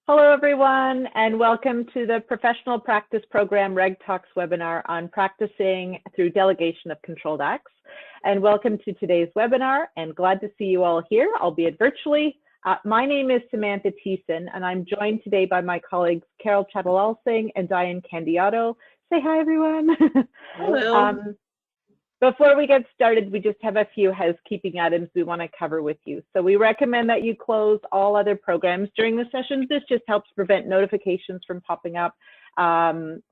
Hello, everyone, and welcome to the Professional Practice Program Reg Talks webinar on practicing through delegation of controlled acts. And welcome to today's webinar, and glad to see you all here, albeit virtually. My name is Samantha Thiessen, and I'm joined today by my colleagues Carol Chattalal-Singh and Diane Candiato. Say hi, everyone. Hello. Before we get started, we just have a few housekeeping items we want to cover with you. So we recommend that you close all other programs during the sessions. This just helps prevent notifications from popping up. And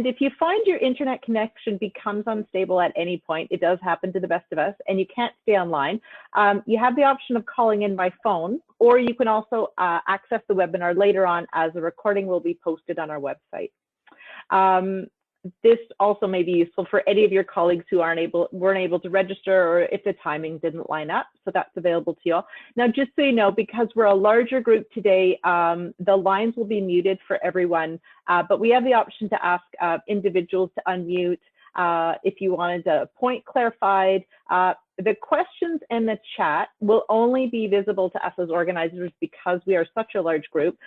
if you find your internet connection becomes unstable at any point, it does happen to the best of us, and you can't stay online, you have the option of calling in by phone, or you can also access the webinar later on as a recording will be posted on our website. This also may be useful for any of your colleagues who weren't able to register, or if the timing didn't line up. So that's available to you all. Now, just so you know, because we're a larger group today, the lines will be muted for everyone, but we have the option to ask individuals to unmute if you wanted a point clarified. The questions in the chat will only be visible to us as organizers because we are such a large group.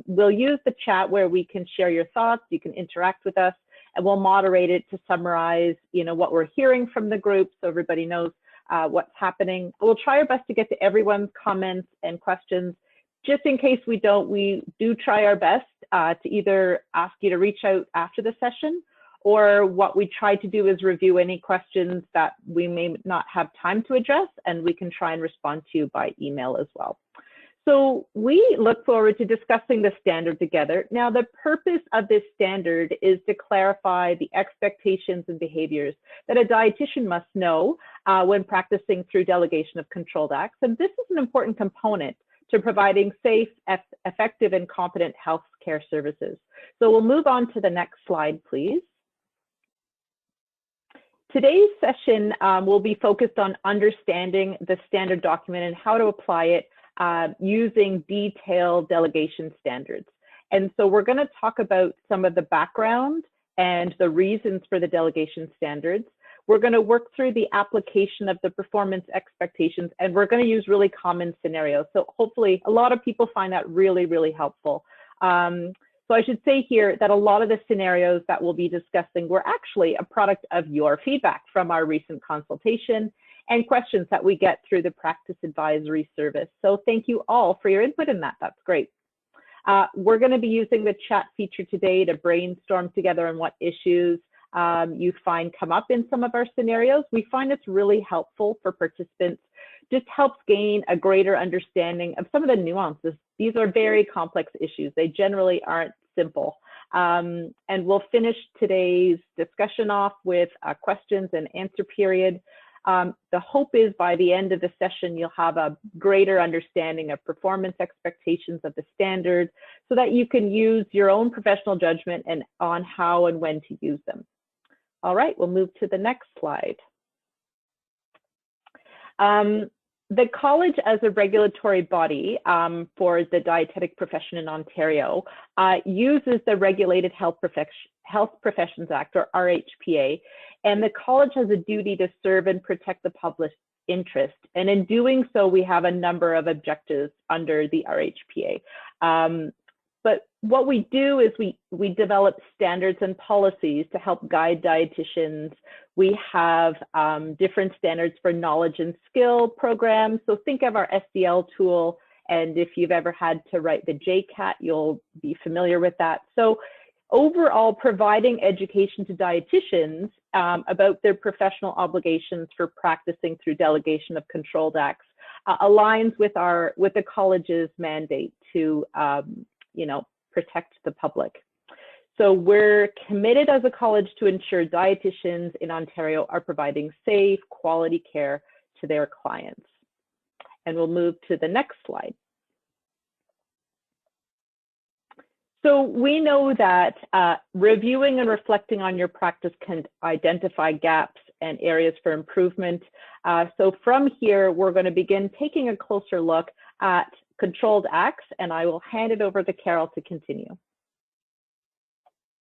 We'll use the chat where we can share your thoughts, you can interact with us, and we'll moderate it to summarize, what we're hearing from the group so everybody knows what's happening. We'll try our best to get to everyone's comments and questions. Just in case we don't, we do try our best to either ask you to reach out after the session, or what we try to do is review any questions that we may not have time to address, and we can try and respond to you by email as well. So we look forward to discussing the standard together. Now, the purpose of this standard is to clarify the expectations and behaviors that a dietitian must know when practicing through delegation of controlled acts. And this is an important component to providing safe, effective, and competent health care services. So we'll move on to the next slide, please. Today's session will be focused on understanding the standard document and how to apply it using detailed delegation standards. And so we're going to talk about some of the background and the reasons for the delegation standards. We're going to work through the application of the performance expectations, and we're going to use really common scenarios. So hopefully a lot of people find that really, really helpful. So I should say here that a lot of the scenarios that we'll be discussing were actually a product of your feedback from our recent consultation and questions that we get through the practice advisory service. So thank you all for your input in that. That's great. We're going to be using the chat feature today to brainstorm together on what issues you find come up in some of our scenarios. We find it's really helpful for participants, just helps gain a greater understanding of some of the nuances. These are very complex issues. They generally aren't simple. And we'll finish today's discussion off with a questions and answer period. The hope is by the end of the session, you'll have a greater understanding of performance expectations of the standard so that you can use your own professional judgment and on how and when to use them. All right, we'll move to the next slide. The college as a regulatory body for the dietetic profession in Ontario uses the Regulated Health Professions Act, or RHPA, and the college has a duty to serve and protect the public interest. And in doing so, we have a number of objectives under the RHPA. But what we do is we develop standards and policies to help guide dietitians. We have different standards for knowledge and skill programs. So think of our SDL tool, and if you've ever had to write the JCAT, you'll be familiar with that. So overall, providing education to dietitians about their professional obligations for practicing through delegation of controlled acts aligns with the college's mandate to protect the public. So we're committed as a college to ensure dietitians in Ontario are providing safe, quality care to their clients. And we'll move to the next slide. So we know that reviewing and reflecting on your practice can identify gaps and areas for improvement. So from here, we're going to begin taking a closer look at controlled acts, and I will hand it over to Carol to continue.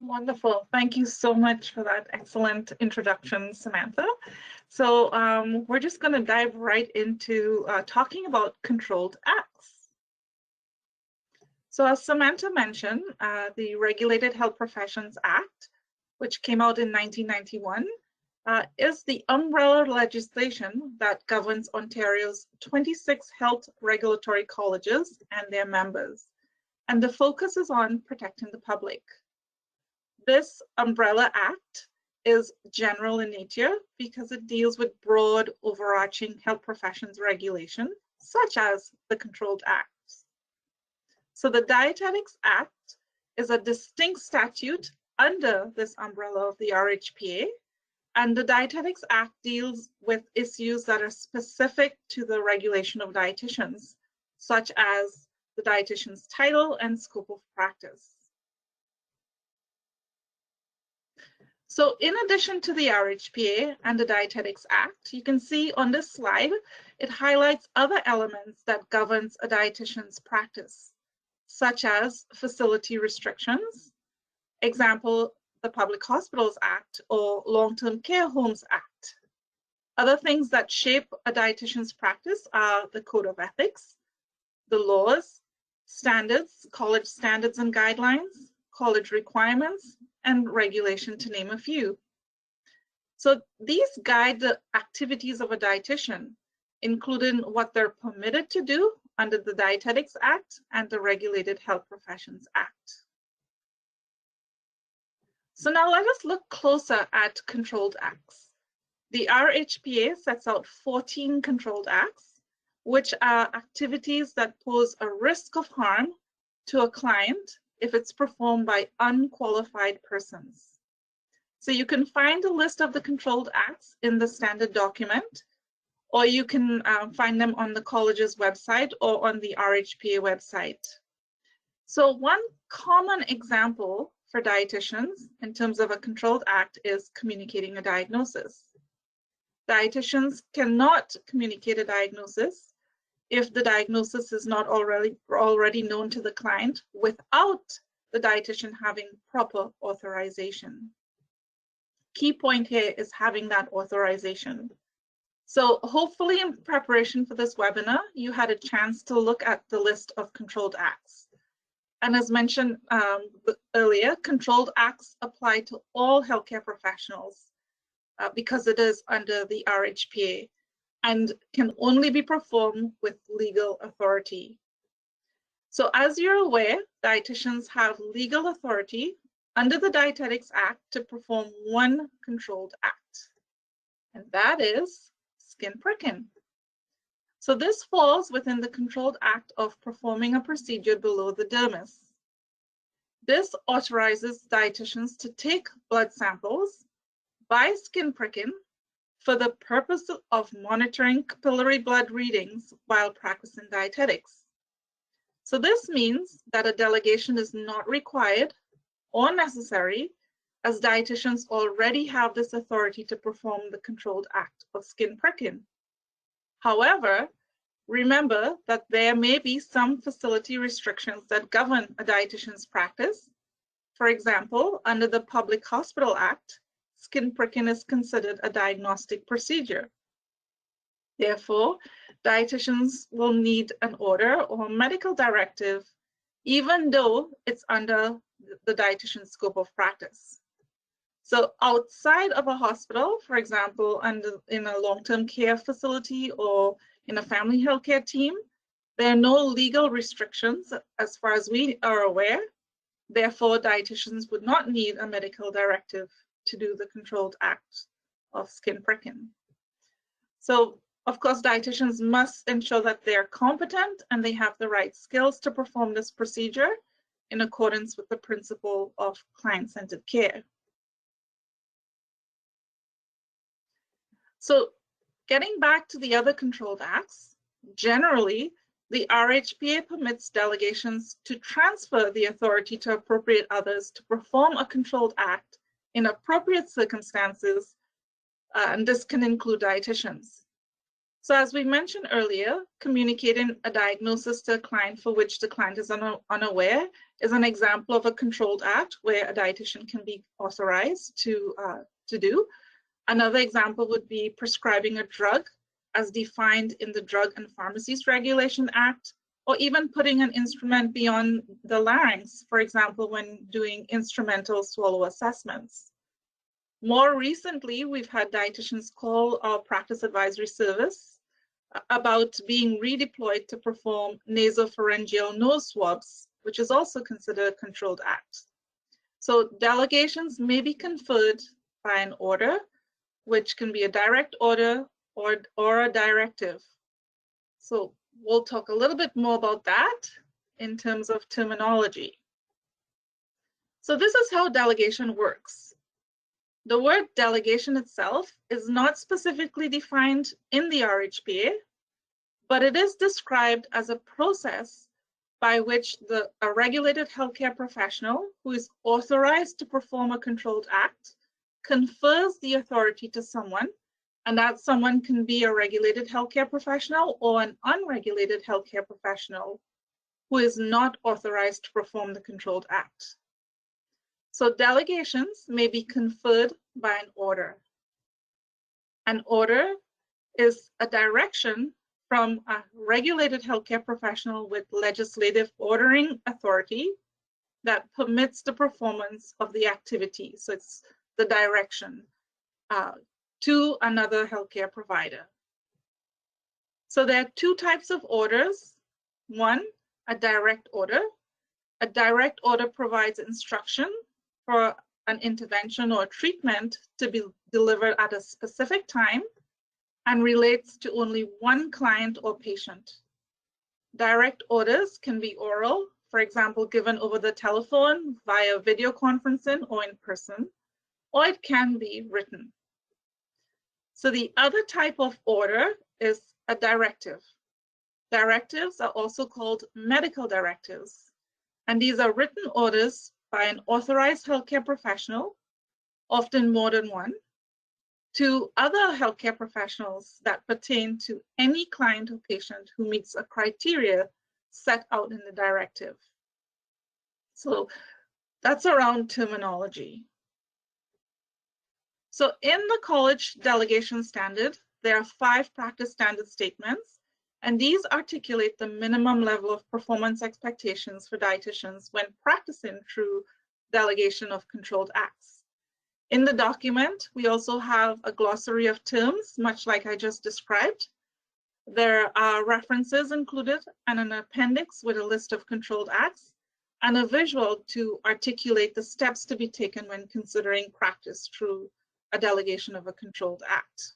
Wonderful. Thank you so much for that excellent introduction, Samantha. So we're just going to dive right into talking about controlled acts. So as Samantha mentioned, the Regulated Health Professions Act, which came out in 1991, is the umbrella legislation that governs Ontario's 26 health regulatory colleges and their members. And the focus is on protecting the public. This umbrella act is general in nature because it deals with broad, overarching health professions regulation, such as the Controlled Acts. So the Dietetics Act is a distinct statute under this umbrella of the RHPA, and the Dietetics Act deals with issues that are specific to the regulation of dietitians, such as the dietitian's title and scope of practice. So in addition to the RHPA and the Dietetics Act, you can see on this slide, it highlights other elements that governs a dietitian's practice, such as facility restrictions, example, the Public Hospitals Act or Long-Term Care Homes Act. Other things that shape a dietitian's practice are the Code of Ethics, the laws, standards, college standards and guidelines, college requirements, and regulation, to name a few. So these guide the activities of a dietitian, including what they're permitted to do under the Dietetics Act and the Regulated Health Professions Act. So now let us look closer at controlled acts. The RHPA sets out 14 controlled acts, which are activities that pose a risk of harm to a client if it's performed by unqualified persons. So you can find a list of the controlled acts in the standard document, or you can find them on the college's website or on the RHPA website. So one common example for dietitians in terms of a controlled act is communicating a diagnosis. Dietitians cannot communicate a diagnosis if the diagnosis is not already known to the client without the dietitian having proper authorization. Key point here is having that authorization. So hopefully in preparation for this webinar, you had a chance to look at the list of controlled acts. And as mentioned earlier, controlled acts apply to all healthcare professionals because it is under the RHPA and can only be performed with legal authority. So as you're aware, dietitians have legal authority under the Dietetics Act to perform one controlled act, and that is skin pricking. So this falls within the controlled act of performing a procedure below the dermis. This authorizes dietitians to take blood samples by skin pricking for the purpose of monitoring capillary blood readings while practicing dietetics. So this means that a delegation is not required or necessary, as dietitians already have this authority to perform the controlled act of skin pricking. However, remember that there may be some facility restrictions that govern a dietitian's practice. For example, under the Public Hospital Act, skin pricking is considered a diagnostic procedure. Therefore, dietitians will need an order or medical directive, even though it's under the dietitian's scope of practice. So outside of a hospital, for example, in a long-term care facility or in a family healthcare team, there are no legal restrictions as far as we are aware. Therefore, dietitians would not need a medical directive to do the controlled act of skin pricking. So, of course, dietitians must ensure that they're competent and they have the right skills to perform this procedure in accordance with the principle of client-centered care. So, getting back to the other controlled acts, generally, the RHPA permits delegations to transfer the authority to appropriate others to perform a controlled act in appropriate circumstances, and this can include dietitians. So as we mentioned earlier, communicating a diagnosis to a client for which the client is unaware is an example of a controlled act where a dietitian can be authorized to do. Another example would be prescribing a drug as defined in the Drug and Pharmacies Regulation Act or even putting an instrument beyond the larynx, for example, when doing instrumental swallow assessments. More recently, we've had dietitians call our practice advisory service about being redeployed to perform nasopharyngeal nose swabs, which is also considered a controlled act. So delegations may be conferred by an order, which can be a direct order or a directive. So we'll talk a little bit more about that in terms of terminology. So this is how delegation works. The word delegation itself is not specifically defined in the RHPA, but it is described as a process by which a regulated healthcare professional who is authorized to perform a controlled act confers the authority to someone, and that someone can be a regulated healthcare professional or an unregulated healthcare professional who is not authorized to perform the controlled act. So delegations may be conferred by an order. An order is a direction from a regulated healthcare professional with legislative ordering authority that permits the performance of the activity. So it's the direction to another healthcare provider. So there are two types of orders. One, a direct order. A direct order provides instruction for an intervention or treatment to be delivered at a specific time and relates to only one client or patient. Direct orders can be oral, for example, given over the telephone, via video conferencing, or in person, or it can be written. So the other type of order is a directive. Directives are also called medical directives, and these are written orders by an authorized healthcare professional, often more than one, to other healthcare professionals that pertain to any client or patient who meets a criteria set out in the directive. So that's around terminology. So in the college delegation standard, there are 5 practice standard statements, and these articulate the minimum level of performance expectations for dietitians when practicing through delegation of controlled acts. In the document, we also have a glossary of terms, much like I just described. There are references included and an appendix with a list of controlled acts and a visual to articulate the steps to be taken when considering practice through a delegation of a controlled act.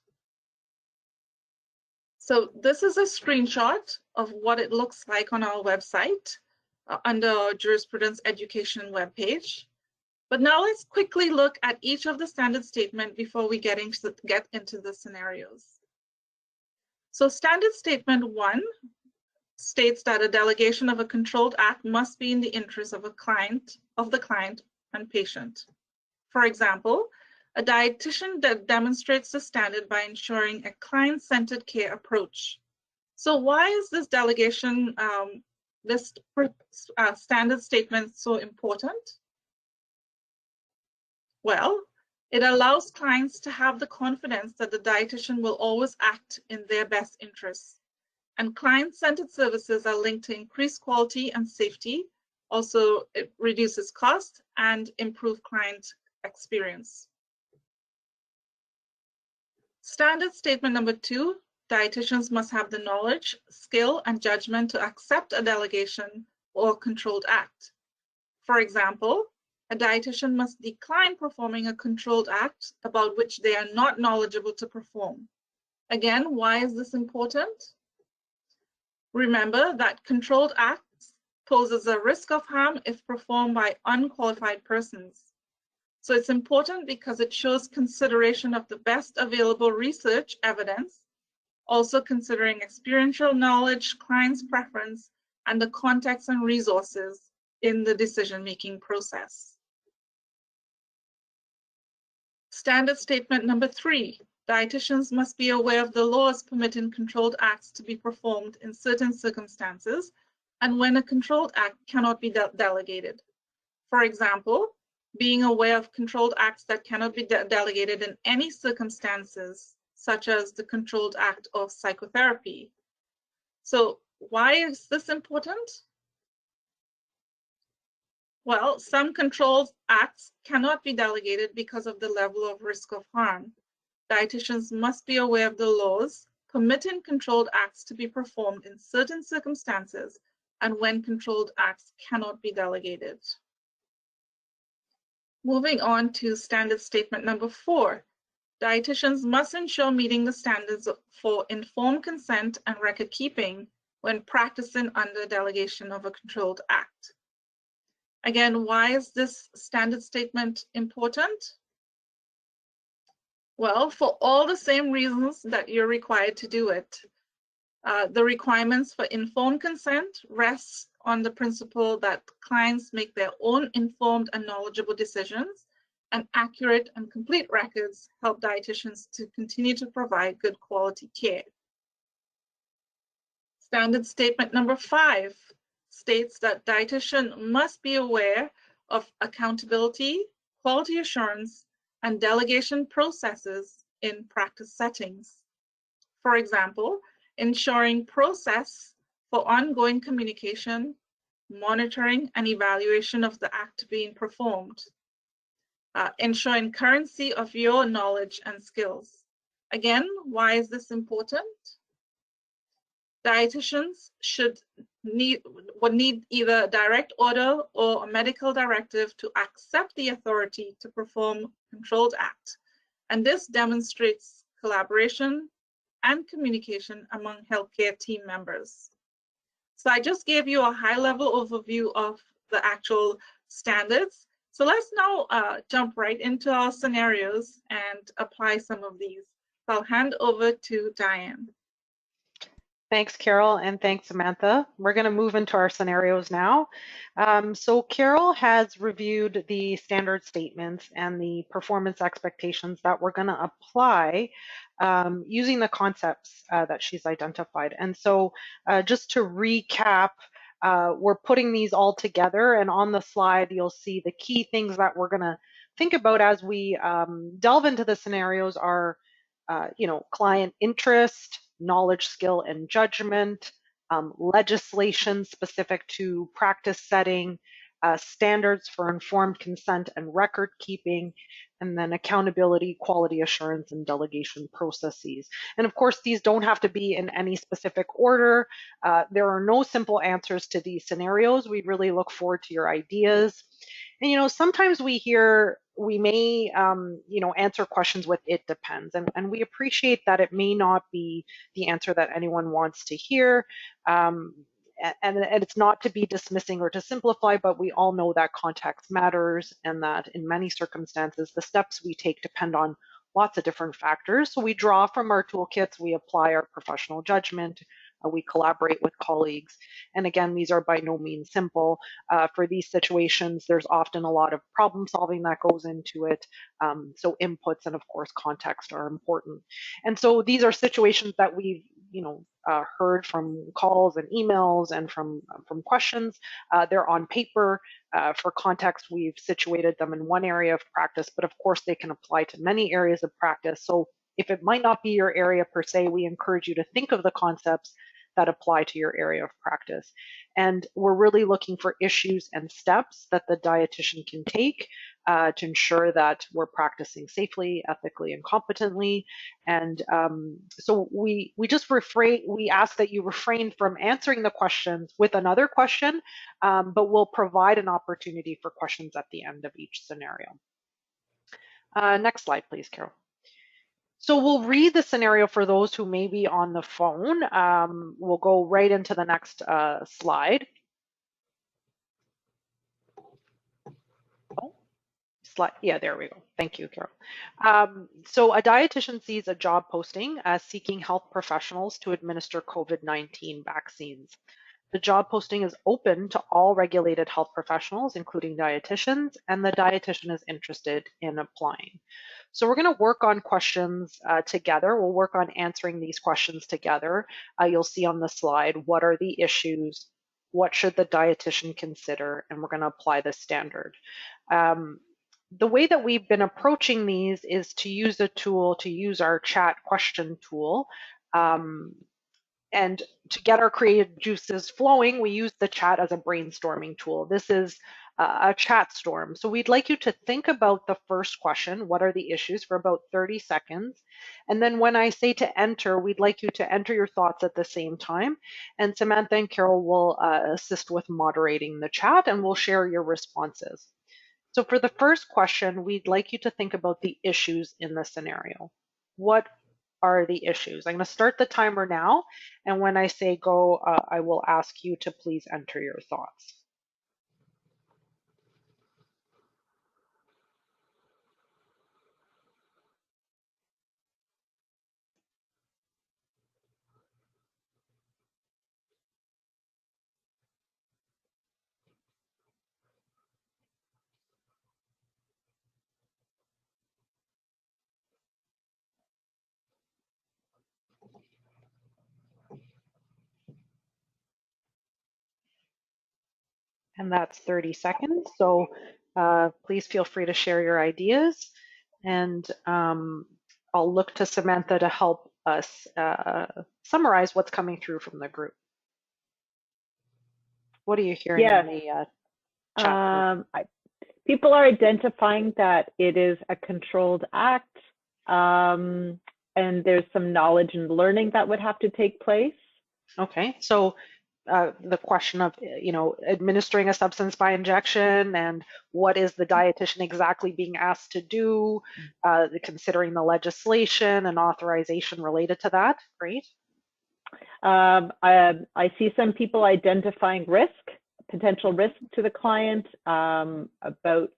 So this is a screenshot of what it looks like on our website under our Jurisprudence Education webpage. But now let's quickly look at each of the standard statement before we get into the scenarios. So standard statement 1 states that a delegation of a controlled act must be in the interest of the client and patient. For example, a dietitian that demonstrates the standard by ensuring a client-centered care approach. So why is this delegation, standard statement so important? Well, it allows clients to have the confidence that the dietitian will always act in their best interests. And client-centered services are linked to increased quality and safety. Also, it reduces cost and improves client experience. Standard statement number 2, dietitians must have the knowledge, skill, and judgment to accept a delegation or controlled act. For example, a dietitian must decline performing a controlled act about which they are not knowledgeable to perform. Again, why is this important? Remember that controlled acts poses a risk of harm if performed by unqualified persons. So it's important because it shows consideration of the best available research evidence, also considering experiential knowledge, client's preference, and the context and resources in the decision-making process. Standard statement number 3, dietitians must be aware of the laws permitting controlled acts to be performed in certain circumstances and when a controlled act cannot be delegated. For example, being aware of controlled acts that cannot be delegated in any circumstances, such as the controlled act of psychotherapy. So Why is this important? Well, some controlled acts cannot be delegated because of the level of risk of harm. Dietitians must be aware of the laws permitting controlled acts to be performed in certain circumstances and when controlled acts cannot be delegated. Moving on to standard statement number 4. Dietitians must ensure meeting the standards for informed consent and record keeping when practicing under delegation of a controlled act. Again, why is this standard statement important? Well, for all the same reasons that you're required to do it. The requirements for informed consent rests on the principle that clients make their own informed and knowledgeable decisions, and accurate and complete records help dietitians to continue to provide good quality care. Standard statement number 5 states that dietitian must be aware of accountability, quality assurance, and delegation processes in practice settings. For example, ensuring process for ongoing communication, monitoring, and evaluation of the act being performed. Ensuring currency of your knowledge and skills. Again, why is this important? Dietitians would need either a direct order or a medical directive to accept the authority to perform controlled act. And this demonstrates collaboration and communication among healthcare team members. So I just gave you a high-level overview of the actual standards. So let's now jump right into our scenarios and apply some of these. So I'll hand over to Diane. Thanks, Carol, and thanks, Samantha. We're going to move into our scenarios now. So Carol has reviewed the standard statements and the performance expectations that we're going to apply using the concepts that she's identified. And so just to recap, we're putting these all together, and on the slide, you'll see the key things that we're going to think about as we delve into the scenarios are, client interest, knowledge, skill, and judgment, legislation specific to practice setting, standards for informed consent and record keeping, and then accountability, quality assurance, and delegation processes. And of course, these don't have to be in any specific order. There are no simple answers to these scenarios. We really look forward to your ideas. And, sometimes we may, answer questions with "it depends," and we appreciate that it may not be the answer that anyone wants to hear. And it's not to be dismissing or to simplify, but we all know that context matters and that in many circumstances, the steps we take depend on lots of different factors. So we draw from our toolkits, we apply our professional judgment, we collaborate with colleagues. And again, these are by no means simple. For these situations, there's often a lot of problem solving that goes into it. So inputs and of course context are important. And so these are situations that we've heard from calls and emails and from questions. They're on paper. For context, we've situated them in one area of practice, but of course they can apply to many areas of practice. So if it might not be your area per se, we encourage you to think of the concepts that apply to your area of practice. And we're really looking for issues and steps that the dietitian can take to ensure that we're practicing safely, ethically, and competently. And so we ask that you refrain from answering the questions with another question, but we'll provide an opportunity for questions at the end of each scenario. Next slide, please, Carol. So we'll read the scenario for those who may be on the phone. We'll go right into the next slide. Yeah, there we go. Thank you, Carol. So a dietitian sees a job posting seeking health professionals to administer COVID-19 vaccines. The job posting is open to all regulated health professionals, including dietitians, and the dietitian is interested in applying. So we're going to work on questions together. We'll work on answering these questions together. You'll see on the slide, what are the issues? What should the dietitian consider? And we're going to apply the standard. The way that we've been approaching these is to use our chat question tool. And to get our creative juices flowing, we use the chat as a brainstorming tool. This is a chat storm. So we'd like you to think about the first question, what are the issues, for about 30 seconds. And then when I say to enter, we'd like you to enter your thoughts at the same time. And Samantha and Carol will assist with moderating the chat, and we'll share your responses. So for the first question, we'd like you to think about the issues in the scenario. What are the issues? I'm going to start the timer now, and when I say go, I will ask you to please enter your thoughts. And that's 30 seconds. So please feel free to share your ideas. And I'll look to Samantha to help us summarize what's coming through from the group. What are you hearing in the chat? People are identifying that it is a controlled act, and there's some knowledge and learning that would have to take place. Okay, so the question of, administering a substance by injection, and what is the dietitian exactly being asked to do, considering the legislation and authorization related to that. Great. I see some people identifying potential risk to the client, about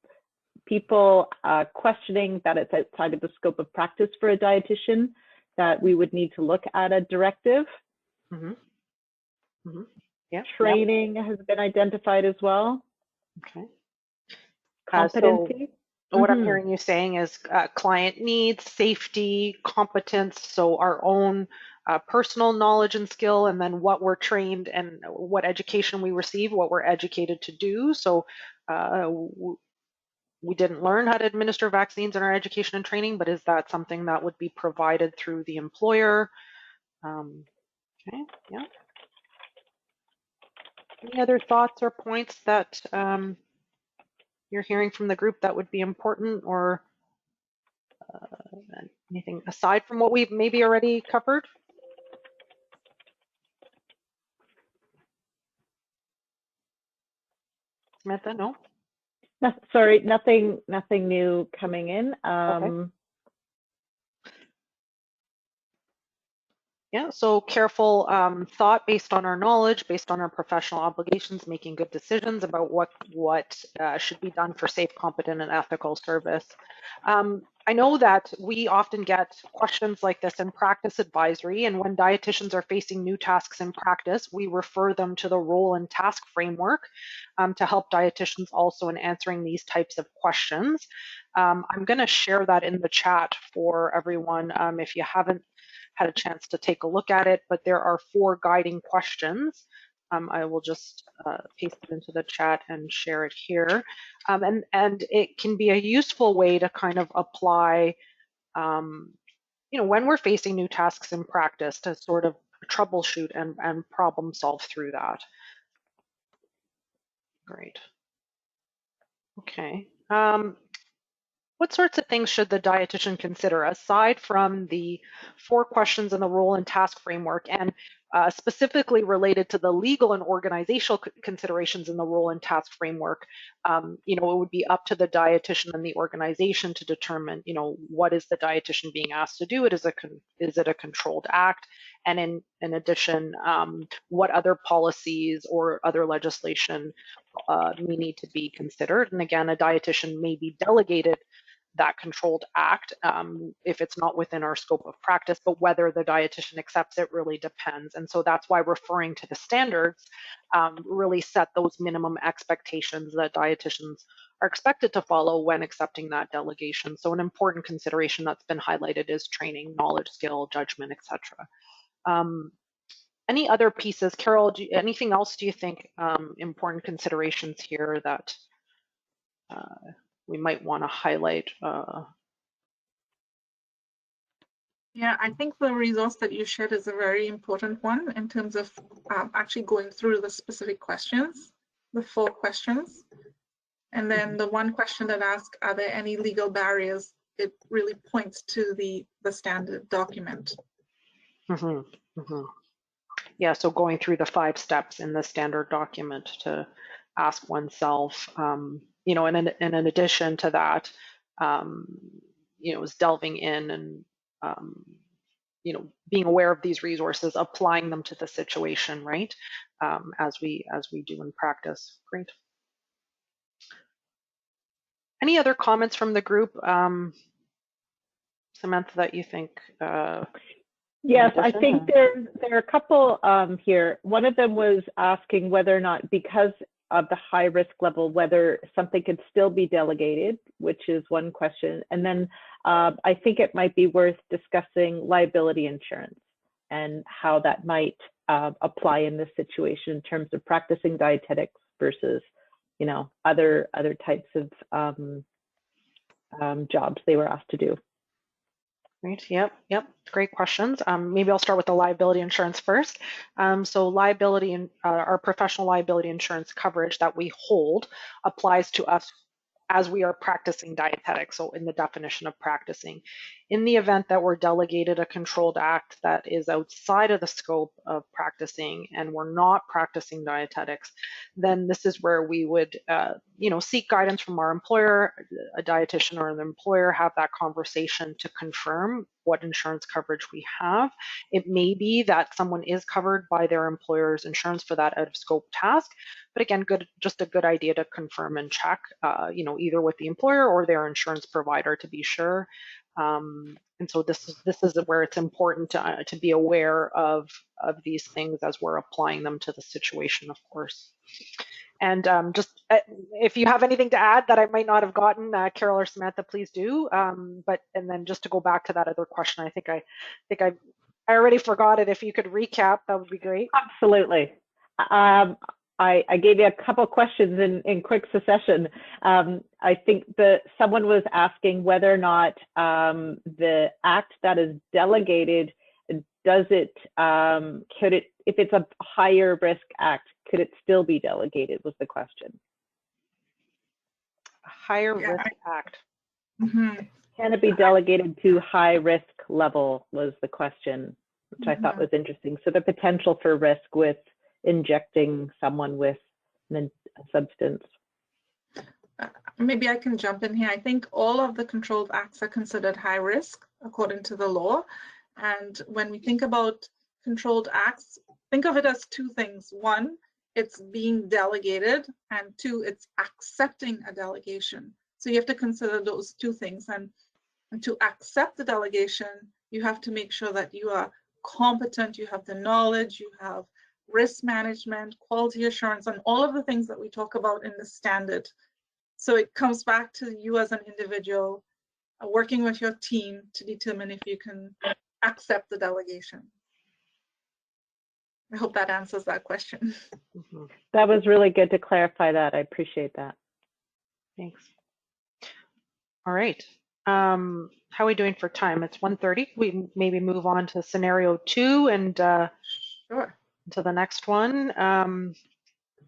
people questioning that it's outside of the scope of practice for a dietitian, that we would need to look at a directive. Mm-hmm. Mm-hmm. Yeah. Training has been identified as well. Okay. Competency. So what I'm hearing you saying is client needs, safety, competence, so our own personal knowledge and skill, and then what we're trained and what education we receive, what we're educated to do. So we didn't learn how to administer vaccines in our education and training, but is that something that would be provided through the employer? Okay, yeah. Any other thoughts or points that you're hearing from the group that would be important, or anything aside from what we've maybe already covered? Samantha, no? Sorry, nothing new coming in. Okay. Yeah, so careful thought based on our knowledge, based on our professional obligations, making good decisions about what should be done for safe, competent, and ethical service. I know that we often get questions like this in practice advisory, and when dietitians are facing new tasks in practice, we refer them to the role and task framework to help dietitians also in answering these types of questions. I'm going to share that in the chat for everyone if you haven't had a chance to take a look at it, but there are 4 guiding questions. I will just paste it into the chat and share it here. And it can be a useful way to kind of apply, when we're facing new tasks in practice, to sort of troubleshoot and problem solve through that. Great. Okay. What sorts of things should the dietitian consider aside from the 4 questions in the role and task framework, and specifically related to the legal and organizational considerations in the role and task framework? It would be up to the dietitian and the organization to determine, what is the dietitian being asked to do? Is it a controlled act? And in addition, what other policies or other legislation may need to be considered? And again, a dietitian may be delegated that controlled act if it's not within our scope of practice, but whether the dietitian accepts it really depends. And so that's why referring to the standards really set those minimum expectations that dietitians are expected to follow when accepting that delegation. So an important consideration that's been highlighted is training, knowledge, skill, judgment, etc. Any other pieces, Carol, anything else do you think important considerations here that we might want to highlight? Yeah, I think the resource that you shared is a very important one in terms of actually going through the specific questions, the 4 questions. And then the one question that asks, are there any legal barriers? It really points to the standard document. Yeah, so going through the 5 steps in the standard document to ask oneself, you know, and in addition to that, you know, is delving in and, you know, being aware of these resources, applying them to the situation, right? As we do in practice. Great. Any other comments from the group, Samantha, that you think? Yes, I think there are a couple here. One of them was asking whether or not, because of the high risk level, whether something could still be delegated, which is one question. And then I think it might be worth discussing liability insurance and how that might apply in this situation in terms of practicing dietetics versus, you know, other types of jobs they were asked to do. Right. Yep. Great questions. Maybe I'll start with the liability insurance first. So liability and our professional liability insurance coverage that we hold applies to us as we are practicing dietetics. So in the definition of practicing, in the event that we're delegated a controlled act that is outside of the scope of practicing and we're not practicing dietetics, then this is where we would, you know, seek guidance from our employer, a dietitian or an employer, have that conversation to confirm what insurance coverage we have. It may be that someone is covered by their employer's insurance for that out of scope task, but again, just a good idea to confirm and check, you know, either with the employer or their insurance provider to be sure. And so this is where it's important to be aware of these things as we're applying them to the situation, of course. And just if you have anything to add that I might not have gotten, Carol or Samantha, please do. But and then just to go back to that other question, I think I already forgot it. If you could recap, that would be great. Absolutely. I gave you a couple questions in quick succession. I think that someone was asking whether or not the act that is delegated, does it, could it, if it's a higher risk act, could it still be delegated, was the question. A higher risk act. Can it be delegated to high risk level was the question, which I thought was interesting. So the potential for risk with injecting someone with a substance. Maybe I can jump in here. I think all of the controlled acts are considered high risk according to the law. And when we think about controlled acts, think of it as 2 things. 1, it's being delegated, and 2, it's accepting a delegation. So you have to consider those 2 things. And to accept the delegation, you have to make sure that you are competent, you have the knowledge, you have risk management, quality assurance, and all of the things that we talk about in the standard. So it comes back to you as an individual, working with your team to determine if you can accept the delegation. I hope that answers that question. That was really good to clarify that. I appreciate that. Thanks. All right. How are we doing for time? It's 1:30. We maybe move on to scenario 2 and Sure. to the next one.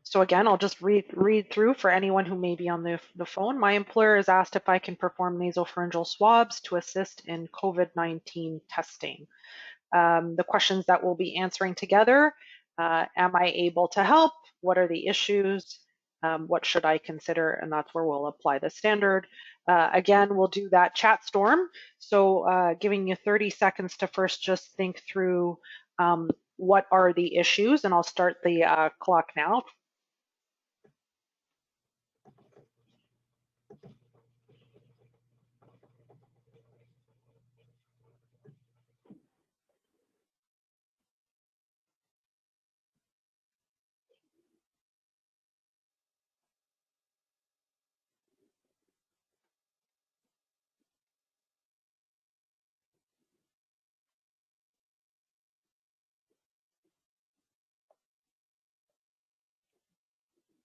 So again, I'll just read through for anyone who may be on the phone. My employer has asked if I can perform nasopharyngeal swabs to assist in COVID-19 testing. The questions that we'll be answering together: am I able to help? What are the issues? What should I consider? And that's where we'll apply the standard. Again, we'll do that chat storm. So giving you 30 seconds to first just think through what are the issues, and I'll start the clock now.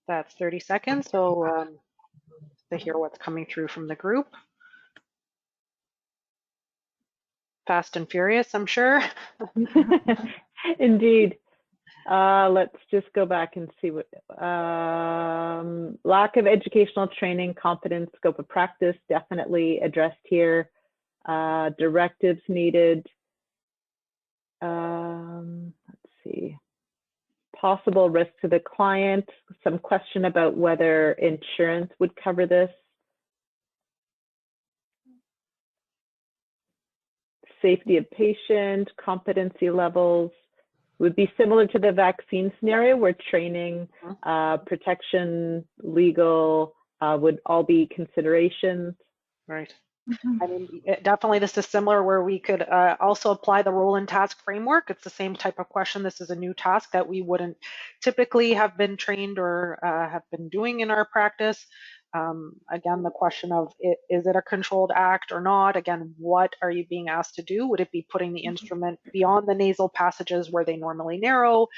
That's 30 seconds. So to hear what's coming through from the group. Fast and furious, I'm sure. Indeed. Let's just go back and see what, lack of educational training, competence, scope of practice, definitely addressed here. Directives needed. Let's see. Possible risk to the client, some question about whether insurance would cover this. Safety of patient, competency levels would be similar to the vaccine scenario where training, protection, legal would all be considerations. Right. I mean, definitely this is similar where we could also apply the Roland task framework. It's the same type of question. This is a new task that we wouldn't typically have been trained or have been doing in our practice. Again, the question of is it a controlled act or not? Again, what are you being asked to do? Would it be putting the instrument beyond the nasal passages where they normally narrow?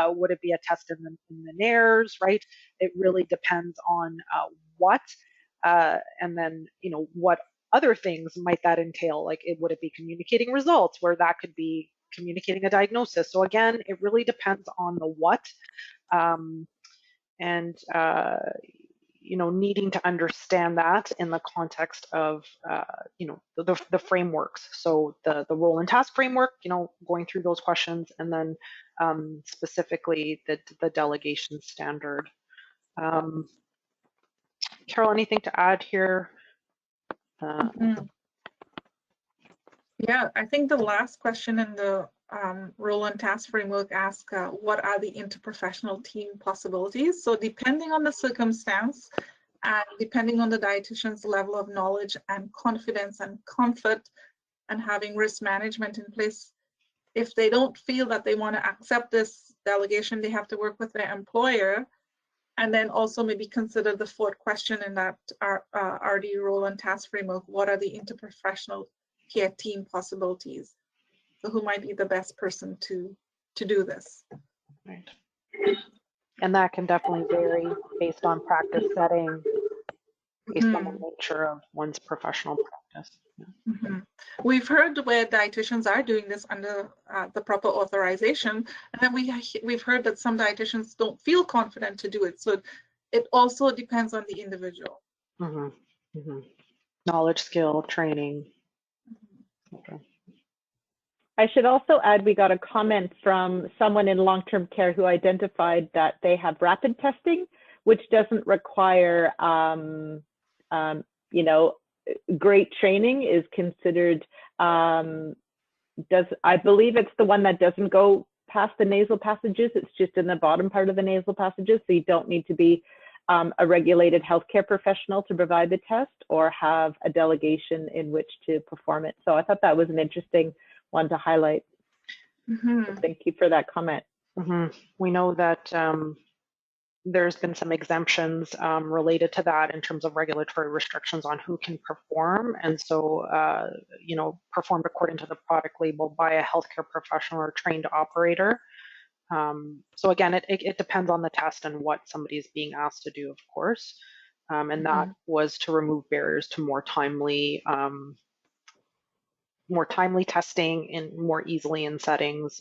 Would it be a test in the nares, right? It really depends on what. And then, what other things might that entail? Like, would it be communicating results where that could be communicating a diagnosis? So again, it really depends on the what, and needing to understand that in the context of the frameworks. So the role and task framework, going through those questions, and then specifically the delegation standard. Carol, anything to add here? Yeah, I think the last question in the Roland task framework asks, what are the interprofessional team possibilities? So depending on the circumstance and depending on the dietitian's level of knowledge and confidence and comfort and having risk management in place, if they don't feel that they want to accept this delegation, they have to work with their employer. And then also maybe consider the fourth question in that RD Roland task framework, what are the interprofessional care team possibilities? So who might be the best person to do this? Right. And that can definitely vary based on practice setting, based on the nature of one's professional practice. Yeah. We've heard where dietitians are doing this under the proper authorization, and then we've heard that some dietitians don't feel confident to do it. So it also depends on the individual. Knowledge, skill, training. Okay. I should also add, we got a comment from someone in long-term care who identified that they have rapid testing, which doesn't require, great training, is considered, I believe it's the one that doesn't go past the nasal passages. It's just in the bottom part of the nasal passages. So you don't need to be a regulated healthcare professional to provide the test or have a delegation in which to perform it. So I thought that was an interesting one to highlight. So thank you for that comment. We know that there's been some exemptions related to that in terms of regulatory restrictions on who can perform. And so, performed according to the product label by a healthcare professional or trained operator. So again, it depends on the test and what somebody is being asked to do, of course. And that was to remove barriers to more timely testing and more easily in settings.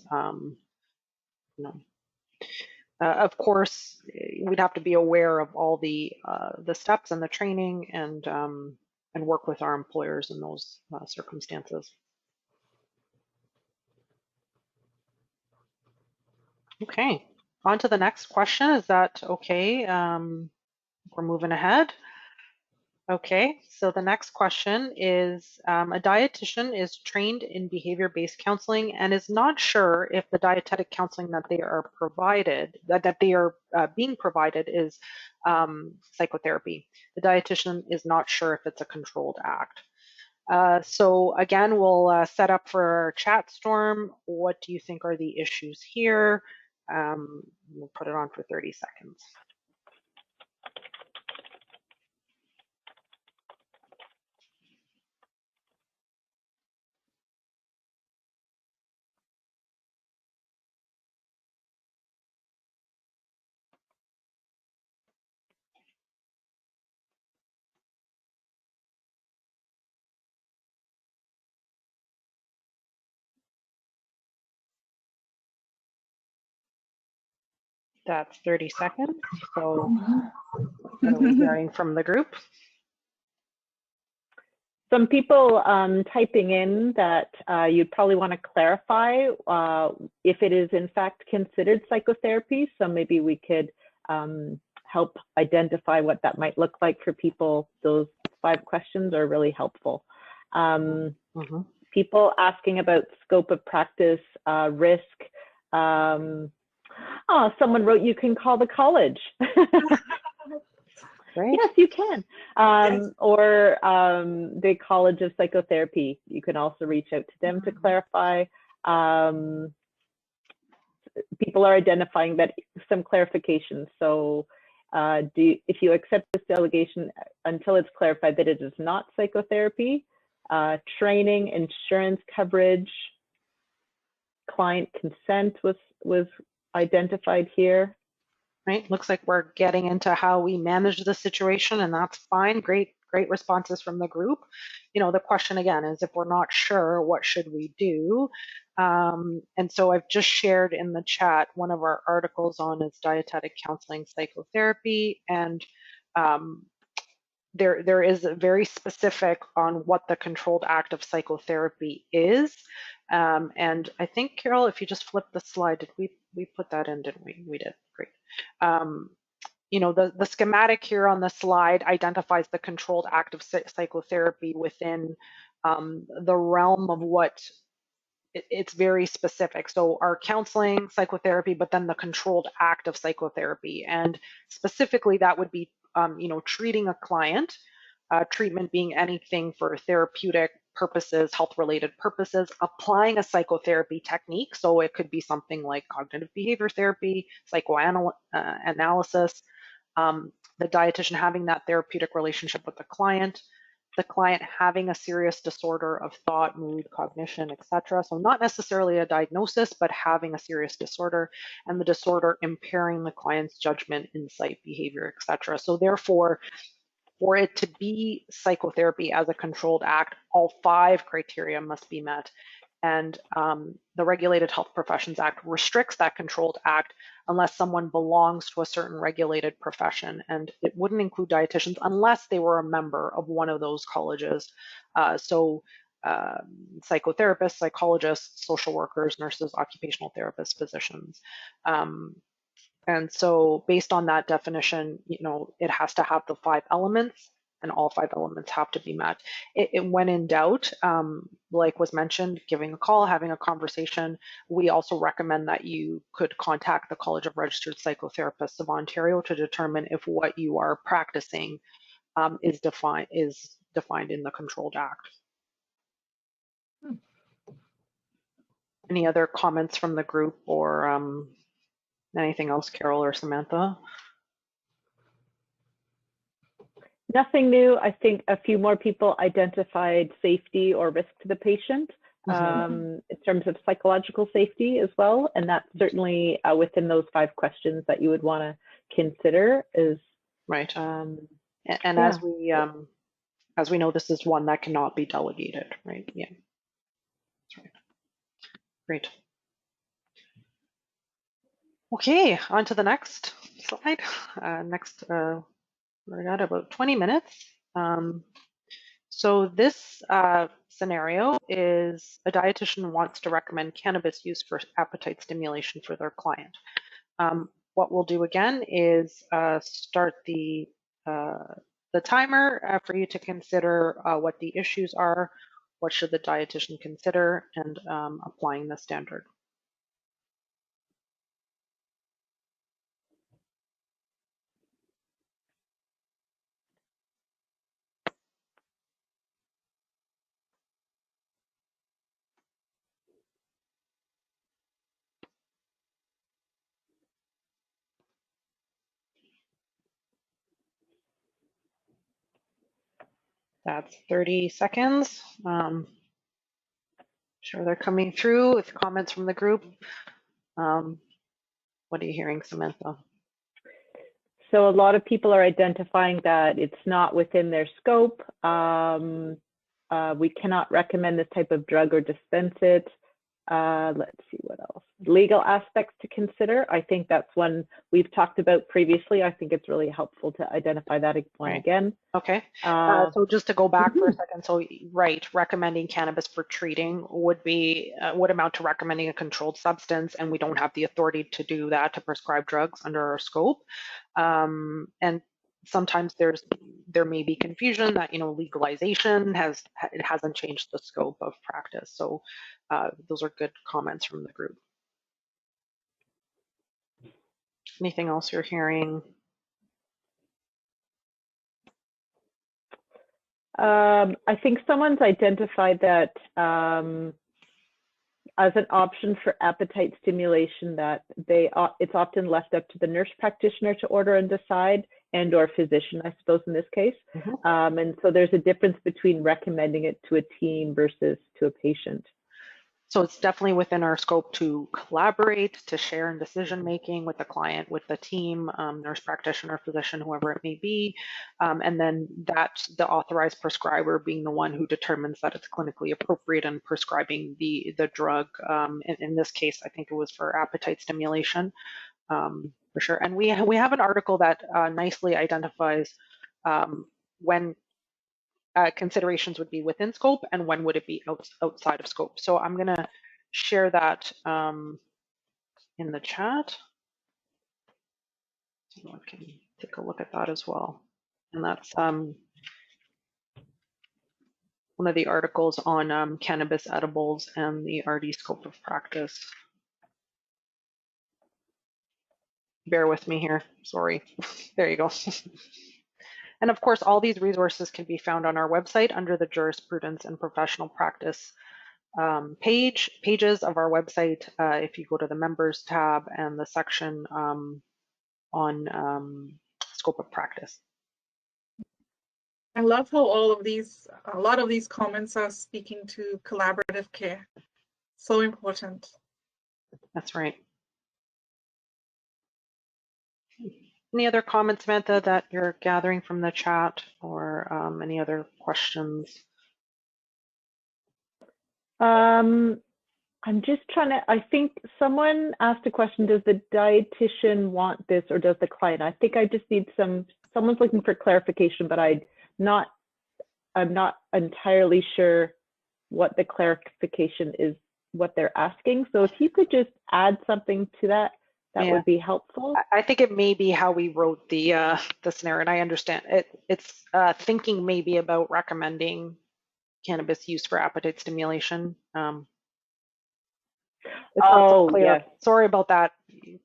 Of course, we'd have to be aware of all the steps and the training and work with our employers in those circumstances. Okay, on to the next question. Is that okay? We're moving ahead. Okay, so the next question is, a dietitian is trained in behavior-based counseling and is not sure if the dietetic counseling that they are provided, that they are being provided is psychotherapy. The dietitian is not sure if it's a controlled act. So again, we'll set up for our chat storm. What do you think are the issues here? We'll put it on for 30 seconds. That's 30 seconds. So what are we hearing from the group? Some people typing in that you'd probably want to clarify if it is in fact considered psychotherapy. So maybe we could help identify what that might look like for people. Those 5 questions are really helpful. People asking about scope of practice, risk. Oh, someone wrote, you can call the college. Right. Yes, you can. Or the College of Psychotherapy. You can also reach out to them to clarify. People are identifying that some clarifications. So if you accept this delegation until it's clarified that it is not psychotherapy, training, insurance coverage, client consent was identified here. Right, looks like we're getting into how we manage the situation, and that's fine. Great responses from the group. You know, the question again is, if we're not sure, what should we do? And so I've just shared in the chat one of our articles on is dietetic counseling psychotherapy, and there is a very specific on what the controlled act of psychotherapy is. And I think, Carol, if you just flip the slide, did we put that in, didn't we? We did, great. You know, the schematic here on the slide identifies the controlled act of psychotherapy within the realm of what it's very specific. So our counseling, psychotherapy, but then the controlled act of psychotherapy. And specifically that would be, you know, treating a client, treatment being anything for therapeutic purposes, health-related purposes, applying a psychotherapy technique. So it could be something like cognitive behavior therapy, psychoanalysis, the dietitian having that therapeutic relationship with the client having a serious disorder of thought, mood, cognition, etc. So not necessarily a diagnosis, but having a serious disorder, and the disorder impairing the client's judgment, insight, behavior, etc. So therefore, for it to be psychotherapy as a controlled act, all 5 criteria must be met. And the Regulated Health Professions Act restricts that controlled act unless someone belongs to a certain regulated profession. And it wouldn't include dietitians unless they were a member of one of those colleges. So psychotherapists, psychologists, social workers, nurses, occupational therapists, physicians. And so based on that definition, you know, it has to have the 5 elements, and all 5 elements have to be met. When in doubt, like was mentioned, giving a call, having a conversation. We also recommend that you could contact the College of Registered Psychotherapists of Ontario to determine if what you are practicing is defined in the Controlled Act. Any other comments from the group or anything else, Carol or Samantha? Nothing new. I think a few more people identified safety or risk to the patient in terms of psychological safety as well. And that's certainly within those 5 questions that you would want to consider is right. And yeah. As we know, this is one that cannot be delegated, right? Yeah, that's right. Great. Okay, on to the next slide. We got about 20 minutes. So this scenario is a dietitian wants to recommend cannabis use for appetite stimulation for their client. What we'll do again is start the timer for you to consider what the issues are, what should the dietitian consider, and applying the standard. That's 30 seconds. Sure they're coming through with comments from the group. What are you hearing, Samantha? So a lot of people are identifying that it's not within their scope. We cannot recommend this type of drug or dispense it. Let's see what else. Legal aspects to consider. I think that's one we've talked about previously. I think it's really helpful to identify that one again. Okay. So just to go back for a second. So right, recommending cannabis for treating would be would amount to recommending a controlled substance, and we don't have the authority to do that, to prescribe drugs under our scope. And sometimes there may be confusion that, you know, legalization hasn't changed the scope of practice. So those are good comments from the group. Anything else you're hearing? I think someone's identified that as an option for appetite stimulation, that it's often left up to the nurse practitioner to order and decide, and or physician, I suppose, in this case. And so there's a difference between recommending it to a team versus to a patient. So it's definitely within our scope to collaborate, to share in decision making with the client, with the team, nurse practitioner, physician, whoever it may be, and then that the authorized prescriber being the one who determines that it's clinically appropriate and prescribing the drug. In this case, I think it was for appetite stimulation, for sure. And we have an article that nicely identifies when considerations would be within scope and when would it be outside of scope. So I'm going to share that in the chat. So I can take a look at that as well. And that's one of the articles on cannabis edibles and the RD scope of practice. Bear with me here, sorry. There you go. And of course, all these resources can be found on our website under the Jurisprudence and Professional Practice pages of our website. If you go to the Members tab and the section on scope of practice. I love how a lot of these comments are speaking to collaborative care. So important. That's right. Any other comments, Samantha, that you're gathering from the chat, or any other questions? I'm just trying to, I think someone asked a question, does the dietitian want this or does the client? I think I just need someone's looking for clarification, but I'm not entirely sure what the clarification is, what they're asking. So if you could just add something to that, that would be helpful. I think it may be how we wrote the scenario, and I understand it's thinking maybe about recommending cannabis use for appetite stimulation. Oh, so yes. Sorry about that.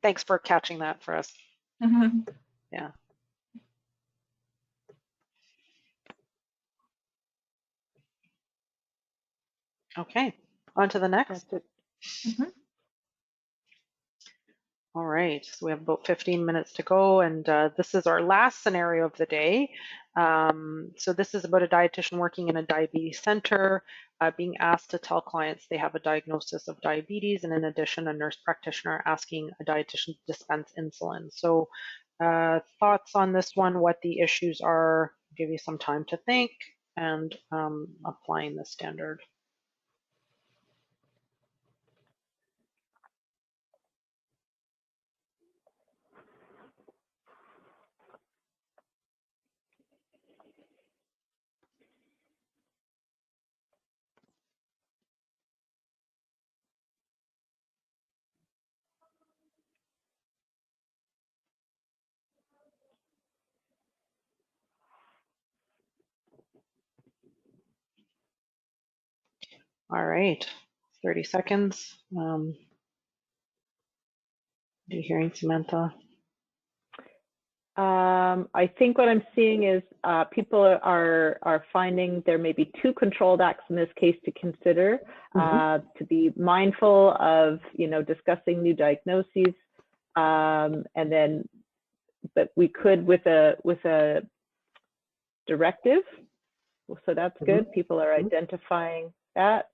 Thanks for catching that for us. Yeah. Okay, on to the next. All right, so we have about 15 minutes to go, and this is our last scenario of the day. So this is about a dietitian working in a diabetes center being asked to tell clients they have a diagnosis of diabetes, and in addition, a nurse practitioner asking a dietitian to dispense insulin. So thoughts on this one, what the issues are, give you some time to think, and applying the standard. All right, 30 seconds. Are you hearing, Samantha? I think what I'm seeing is people are finding there may be two controlled acts in this case to consider, to be mindful of, you know, discussing new diagnoses, and then, but we could with a directive, so that's good. People are identifying that.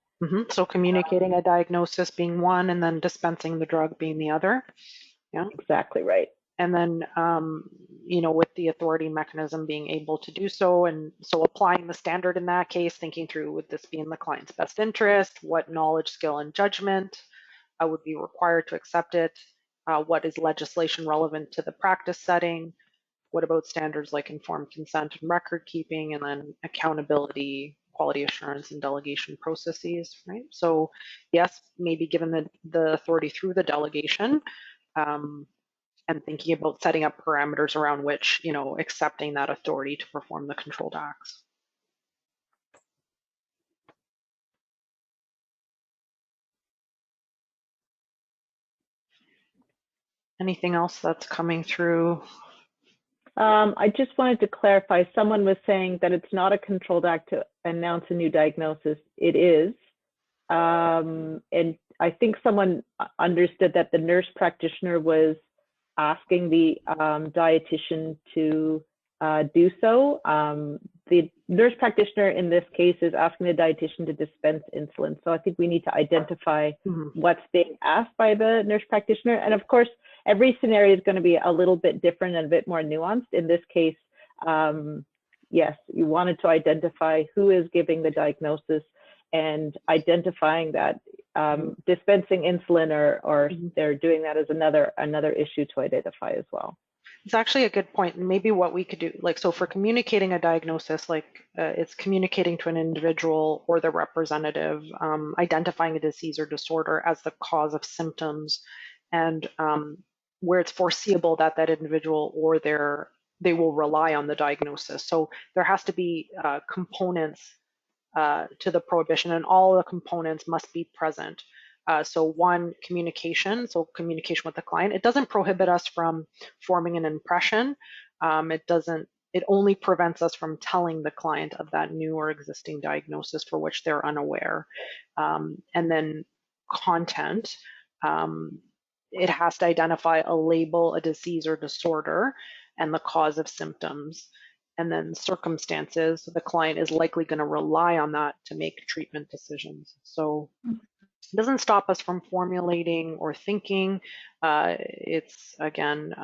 So communicating a diagnosis being one, and then dispensing the drug being the other. Yeah, exactly right. And then, you know, with the authority mechanism being able to do so, and so applying the standard in that case, thinking through, would this be in the client's best interest? What knowledge, skill, and judgment would be required to accept it? What is legislation relevant to the practice setting? What about standards like informed consent and record keeping, and then accountability, quality assurance, and delegation processes, right? So yes, maybe given the authority through the delegation, and thinking about setting up parameters around which, you know, accepting that authority to perform the controlled acts. Anything else that's coming through? I just wanted to clarify, someone was saying that it's not a controlled act to announce a new diagnosis. It is. And I think someone understood that the nurse practitioner was asking the dietitian to do so. The nurse practitioner in this case is asking the dietitian to dispense insulin. So I think we need to identify what's being asked by the nurse practitioner. And of course, every scenario is going to be a little bit different and a bit more nuanced. In this case, yes, you wanted to identify who is giving the diagnosis, and identifying that dispensing insulin or they're doing that is another issue to identify as well. It's actually a good point. And maybe what we could do, like, so for communicating a diagnosis, like it's communicating to an individual or the representative, identifying a disease or disorder as the cause of symptoms, and where it's foreseeable that that individual or they will rely on the diagnosis. So there has to be components to the prohibition, and all the components must be present. So one, communication, so communication with the client. It doesn't prohibit us from forming an impression. It only prevents us from telling the client of that new or existing diagnosis for which they're unaware. And then content, it has to identify a label, a disease or disorder, and the cause of symptoms. And then circumstances, the client is likely going to rely on that to make treatment decisions. So it doesn't stop us from formulating or thinking. It's, again,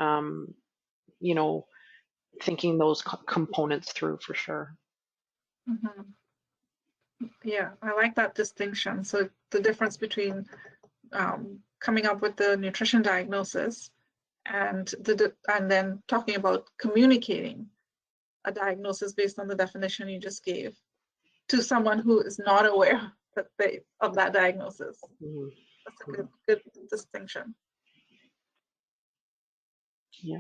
you know, thinking those components through for sure. Yeah, I like that distinction. So the difference between coming up with the nutrition diagnosis and then talking about communicating a diagnosis based on the definition you just gave to someone who is not aware of that diagnosis. That's a good distinction. Yeah.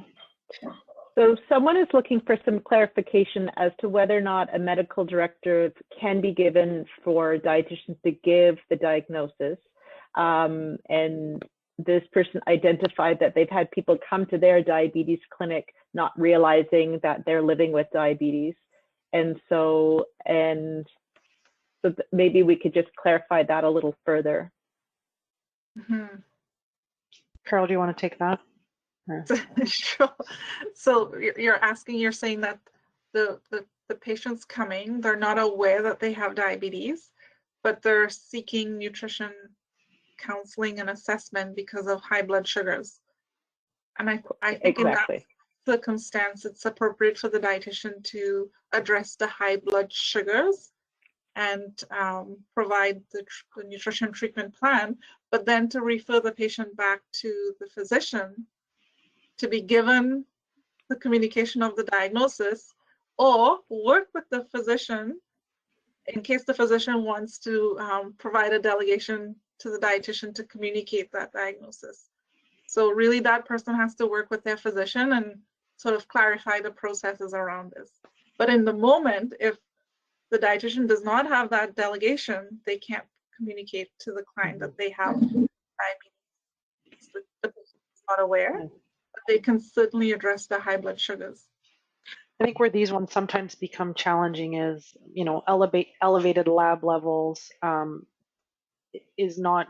So someone is looking for some clarification as to whether or not a medical directive can be given for dietitians to give the diagnosis. And this person identified that they've had people come to their diabetes clinic not realizing that they're living with diabetes. And so maybe we could just clarify that a little further. Carol, do you want to take that? Sure. So you're saying that the patients coming, they're not aware that they have diabetes, but they're seeking nutrition counseling and assessment because of high blood sugars. And I think in that circumstance, it's appropriate for the dietitian to address the high blood sugars and provide the nutrition treatment plan, but then to refer the patient back to the physician to be given the communication of the diagnosis, or work with the physician in case the physician wants to provide a delegation to the dietitian to communicate that diagnosis. So really that person has to work with their physician and sort of clarify the processes around this. But in the moment, if the dietitian does not have that delegation, they can't communicate to the client that they have diabetes. The patient is not aware, but they can certainly address the high blood sugars. I think where these ones sometimes become challenging is, you know, elevated lab levels is not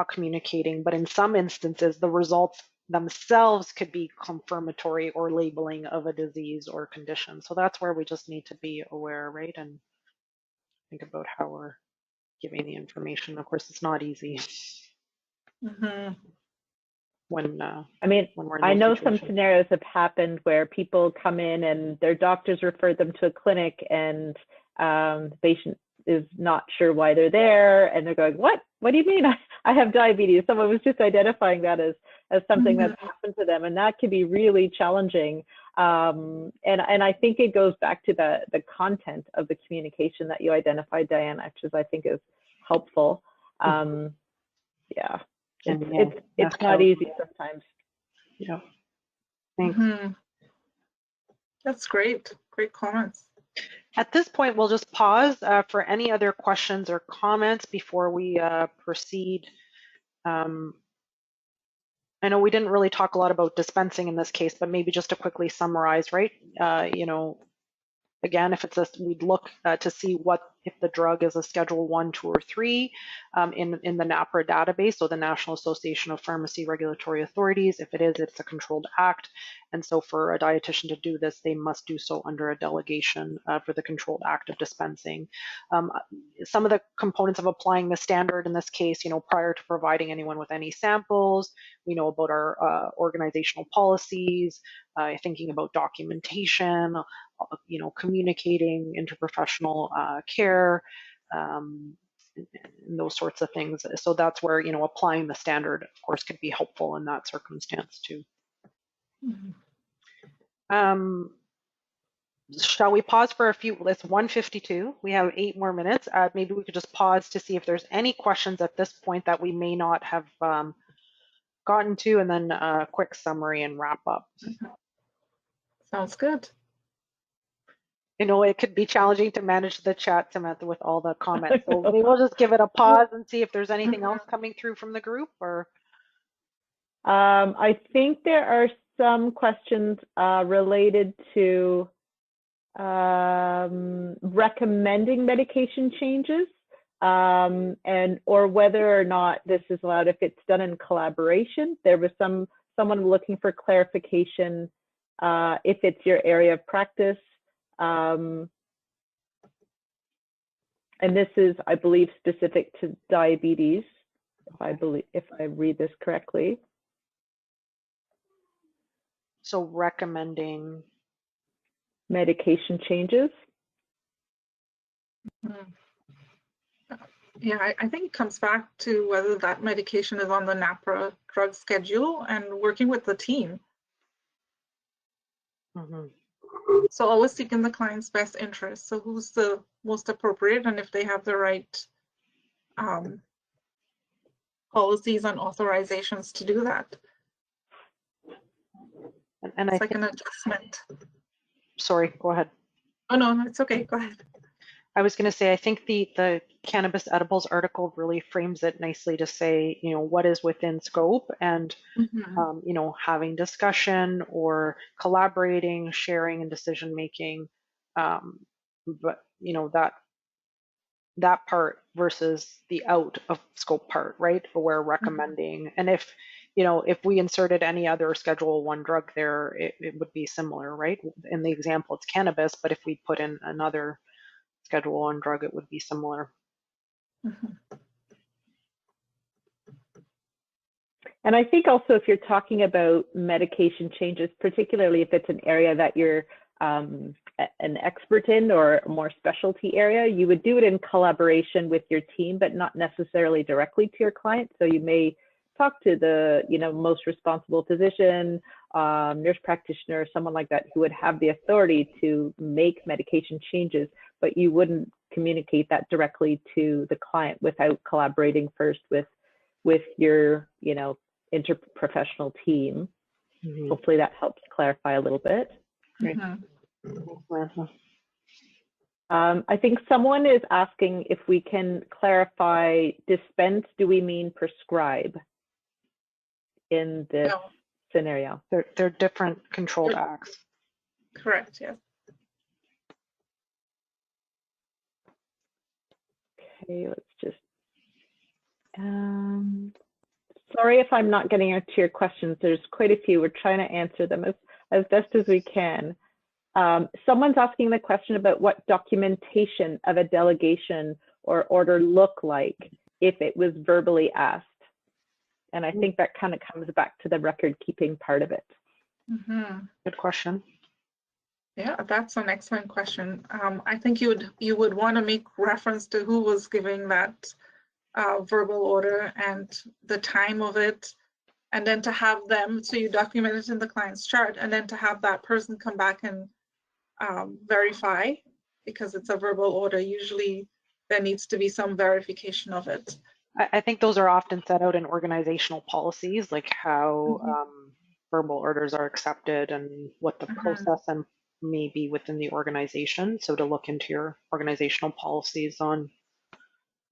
communicating, but in some instances, the results themselves could be confirmatory or labeling of a disease or condition. So that's where we just need to be aware, right? And think about how we're giving the information. Of course, it's not easy. when I mean, we're in I know those some situations. scenarios have happened where people come in and their doctors refer them to a clinic, and the patient is not sure why they're there, and they're going, what do you mean I have diabetes? Someone was just identifying that as something that's happened to them, and that can be really challenging. And I think it goes back to the content of the communication that you identified, Diane, which is, I think, is helpful. Yeah, it's not easy sometimes. Yeah, thanks. That's great. Great comments. At this point, we'll just pause for any other questions or comments before we proceed. I know we didn't really talk a lot about dispensing in this case, but maybe just to quickly summarize, right? You know, again, if it's we'd look to see if the drug is a Schedule 1, 2, or 3 in the NAPRA database, so the National Association of Pharmacy Regulatory Authorities. If it is, it's a controlled act. And so for a dietitian to do this, they must do so under a delegation for the controlled act of dispensing. Some of the components of applying the standard in this case, you know, prior to providing anyone with any samples, we know about our organizational policies, thinking about documentation, you know, communicating interprofessional care, and those sorts of things. So that's where, you know, applying the standard, of course, could be helpful in that circumstance too. Shall we pause for a few? It's 1:52. We have 8 more minutes. Maybe we could just pause to see if there's any questions at this point that we may not have gotten to, and then a quick summary and wrap up. Sounds good. You know, it could be challenging to manage the chat, Samantha, with all the comments. So maybe we'll just give it a pause and see if there's anything else coming through from the group, or. I think there are some questions related to recommending medication changes, and or whether or not this is allowed if it's done in collaboration. There was someone looking for clarification if it's your area of practice. And this is, I believe, specific to diabetes, if I read this correctly. So recommending medication changes. Yeah, I think it comes back to whether that medication is on the NAPRA drug schedule and working with the team. So always seeking the client's best interest. So who's the most appropriate, and if they have the right policies and authorizations to do that. And it's like an adjustment. Sorry, go ahead. Oh, no, it's okay. Go ahead. I was going to say, I think the cannabis edibles article really frames it nicely to say, you know, what is within scope, and, you know, having discussion or collaborating, sharing, and decision making. But, you know, that part versus the out of scope part, right? Where recommending, and if, you know, if we inserted any other Schedule 1 drug there, it would be similar, right? In the example, it's cannabis, but if we put in another Schedule 1 drug, it would be similar. And I think also if you're talking about medication changes, particularly if it's an area that you're an expert in or a more specialty area, you would do it in collaboration with your team, but not necessarily directly to your client. So you may talk to the, you know, most responsible physician, nurse practitioner, someone like that, who would have the authority to make medication changes, but you wouldn't communicate that directly to the client without collaborating first with your, you know, interprofessional team. Hopefully that helps clarify a little bit. I think someone is asking if we can clarify dispense, do we mean prescribe in this scenario? They're different controlled acts. Correct, yes. Okay, let's just, sorry if I'm not getting to your questions. There's quite a few. We're trying to answer them as best as we can. Someone's asking the question about what documentation of a delegation or order look like if it was verbally asked. And I think that kind of comes back to the record keeping part of it. Good question. Yeah, that's an excellent question. I think you would want to make reference to who was giving that verbal order and the time of it, and then to have them, so you document it in the client's chart, and then to have that person come back and verify, because it's a verbal order. Usually there needs to be some verification of it. I think those are often set out in organizational policies, like how verbal orders are accepted and what the process and may be within the organization. So to look into your organizational policies on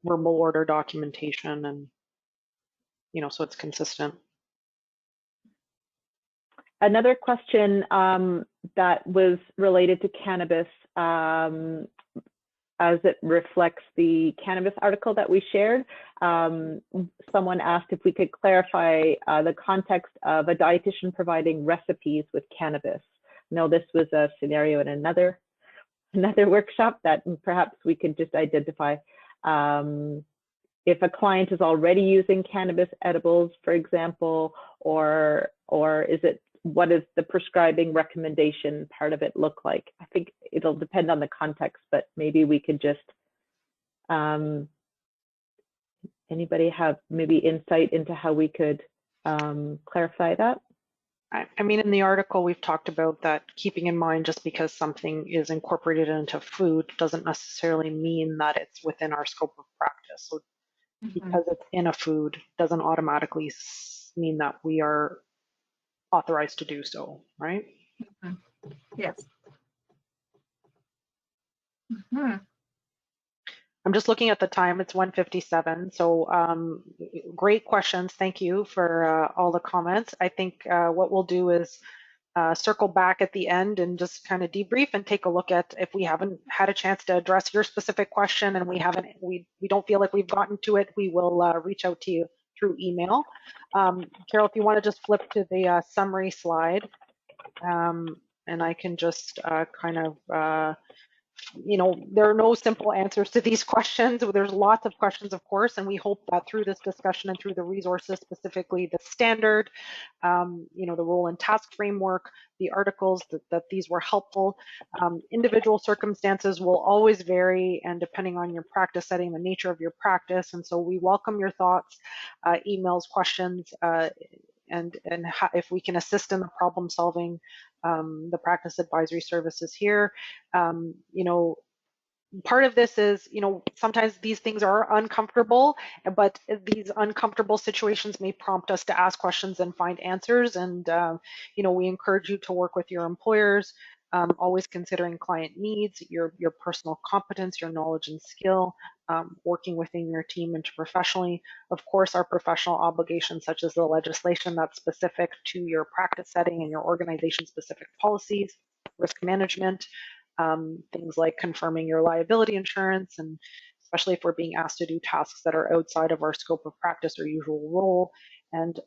verbal order documentation, and so it's consistent. Another question that was related to cannabis, as it reflects the cannabis article that we shared. Someone asked if we could clarify the context of a dietitian providing recipes with cannabis. No, this was a scenario in another workshop that perhaps we could just identify. If a client is already using cannabis edibles, for example, or what is the prescribing recommendation part of it look like? I think it'll depend on the context, but maybe we could just, anybody have maybe insight into how we could clarify that? I mean, in the article, we've talked about that keeping in mind just because something is incorporated into food doesn't necessarily mean that it's within our scope of practice. So because it's in a food doesn't automatically mean that we are authorized to do so, right? Yes. I'm just looking at the time, it's 1:57. So great questions. Thank you for all the comments. I think what we'll do is circle back at the end and just kind of debrief and take a look at, if we haven't had a chance to address your specific question and we don't feel like we've gotten to it, we will reach out to you through email. Carol, if you want to just flip to the summary slide, and I can just kind of there are no simple answers to these questions. There's lots of questions, of course, and we hope that through this discussion and through the resources, specifically the standard, the role and task framework, the articles, that these were helpful. Individual circumstances will always vary, and depending on your practice setting, the nature of your practice, and so we welcome your thoughts, emails, questions, and if we can assist in the problem solving, the practice advisory services here. Part of this is, sometimes these things are uncomfortable, but these uncomfortable situations may prompt us to ask questions and find answers. And, we encourage you to work with your employers, always considering client needs, your personal competence, your knowledge and skill, working within your team interprofessionally. Of course, our professional obligations, such as the legislation that's specific to your practice setting and your organization-specific policies, risk management, things like confirming your liability insurance, and especially if we're being asked to do tasks that are outside of our scope of practice or usual role. And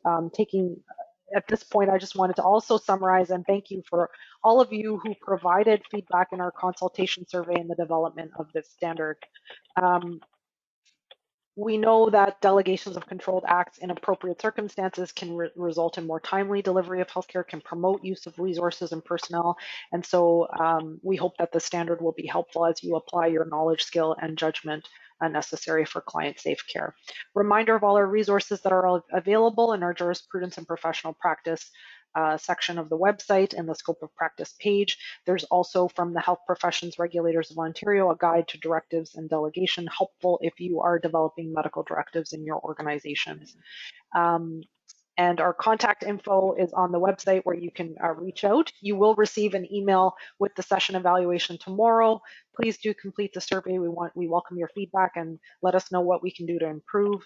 at this point, I just wanted to also summarize and thank you for all of you who provided feedback in our consultation survey and the development of this standard. We know that delegations of controlled acts in appropriate circumstances can result in more timely delivery of healthcare, can promote use of resources and personnel. And so we hope that the standard will be helpful as you apply your knowledge, skill, and judgment necessary for client-safe care. Reminder of all our resources that are available in our jurisprudence and professional practice section of the website and the scope of practice page. There's also, from the Health Professions Regulators of Ontario, a guide to directives and delegation, helpful if you are developing medical directives in your organizations. And our contact info is on the website where you can reach out. You will receive an email with the session evaluation tomorrow. Please do complete the survey. We welcome your feedback and let us know what we can do to improve.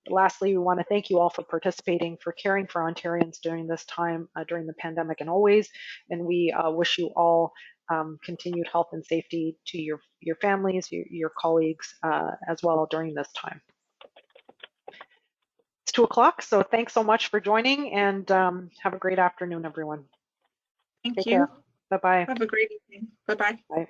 Lastly, we want to thank you all for participating, for caring for Ontarians during this time, during the pandemic and always. And we wish you all continued health and safety to your families, your colleagues as well during this time. It's 2 o'clock, so thanks so much for joining, and have a great afternoon, everyone. Thank Take you. care. Bye-bye. Have a great evening. Bye-bye. Bye.